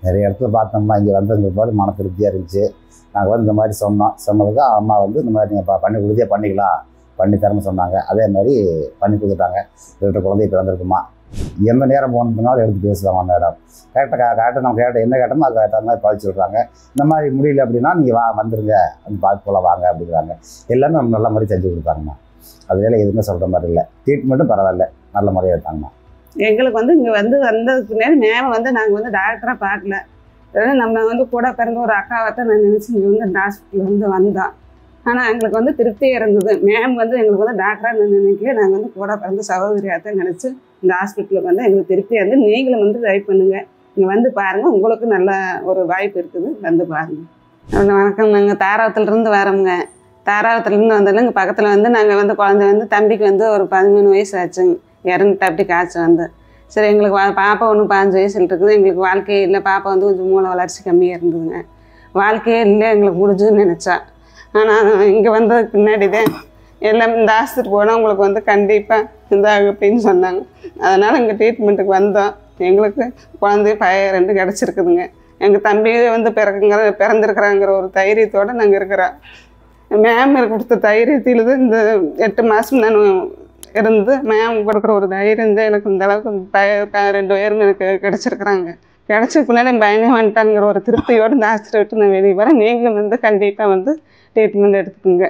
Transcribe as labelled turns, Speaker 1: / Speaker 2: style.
Speaker 1: நிறைய இடத்துல பார்த்தோம்னா இங்கே வந்தவங்க பாடு மன திருப்தியாக இருந்துச்சு. நாங்கள் வந்து இந்த மாதிரி சொன்னதுக்கு அம்மா வந்து இந்த மாதிரி நீங்கள் பண்ணி கொடுத்தே பண்ணிக்கலாம் பண்ணி தரேன்னு சொன்னாங்க. அதே மாதிரி பண்ணி கொடுத்துட்டாங்க. 2 குழந்தை பிறந்திருக்குமா. எந்த நேரம் போனதுனாலும் எடுத்து பேசுவாங்க மேடம். கரெக்டாக நம்ம என்ன கேட்டோமோ அதை கரெக்டாக மாதிரி பாதிச்சு விட்றாங்க. இந்த மாதிரி முடியல அப்படின்னா நீங்கள் வந்துருங்க வந்து பார்த்து போல வாங்க அப்படிங்கிறாங்க. எல்லாமே நம்ம நல்ல மாதிரி செஞ்சு கொடுத்தாங்கம்மா. அதனால எதுவுமே சொல்கிற மாதிரி இல்லை. ட்ரீட்மெண்ட்டும் பரவாயில்ல, நல்ல முறையாக எடுத்தாங்கம்மா.
Speaker 2: எங்களுக்கு வந்து இங்கே வந்ததுக்கு பின்னாடி மேம் வந்து நாங்கள் வந்து டாக்டராக பார்க்கல. நம்ம வந்து கூட பிறந்த ஒரு அக்காவை நான் நினச்சி இங்கே வந்து ஹாஸ்பிட்டல் வந்தோம். ஆனால் எங்களுக்கு வந்து திருப்தியாக இருந்தது. மேம் வந்து எங்களுக்கு வந்து டாக்டராக நினைக்கல, நாங்கள் வந்து கூட பிறந்த சகோதரியாக தான் நினச்சி இந்த ஹாஸ்பிட்டலுக்கு வந்து எங்களுக்கு திருப்தியாக இருந்து நீங்களும் வந்து ட்ரை பண்ணுங்கள். இங்கே வந்து பாருங்கள், உங்களுக்கு நல்ல ஒரு வாய்ப்பு இருக்குது, வந்து பாருங்கள். வணக்கம், நாங்கள் தாராவத்திலேருந்து வரோங்க. தாராவத்திலேருந்து வந்தாலும் இங்கே பக்கத்தில் வந்து நாங்கள் வந்து குழந்தை வந்து தம்பிக்கு வந்து ஒரு 13 வயசு ஆச்சுங்க. இறந்துட்டு அப்படி காய்ச்சி வந்து சரி எங்களுக்கு பாப்பா ஒன்று 15 வயசில் இருக்குது. எங்களுக்கு வாழ்க்கையே இல்லை. பாப்பா வந்து கொஞ்சம் மூளை வளர்ச்சி கம்மியாக இருந்ததுங்க. வாழ்க்கையே இல்லை, எங்களுக்கு முடிஞ்சுன்னு நினச்சா. ஆனால் இங்கே வந்ததுக்கு பின்னாடி தான் எல்லாம் இந்த ஆஸ்பத்திரி போனால் உங்களுக்கு வந்து கண்டிப்பாக இதாகும் அப்படின்னு சொன்னாங்க. அதனால் இங்கே ட்ரீட்மெண்ட்டுக்கு வந்தோம். எங்களுக்கு குழந்தை 2 கிடச்சிருக்குதுங்க. எங்கள் தம்பி வந்து பிறந்திருக்கிறாங்கிற ஒரு தைரியத்தோடு நாங்கள் இருக்கிறோம். மேம் கொடுத்த தைரியத்தில் தான் இந்த 8 மாதம் நான் இருந்து மேம் கொடுக்குற ஒரு தைரியம் தான் எனக்கு இந்த அளவுக்கு 2 பேரும் எனக்கு கிடச்சிருக்குறாங்க. கிடச்சதுக்குள்ளே பயணம் வந்துட்டாங்கிற ஒரு திருப்தியோடு இந்த ஆஸ்பத்திரி விட்டு நான் வெளியே வரேன். நீங்களும் வந்து கண்டிப்பாக வந்து ட்ரீட்மெண்ட் எடுத்துக்கோங்க.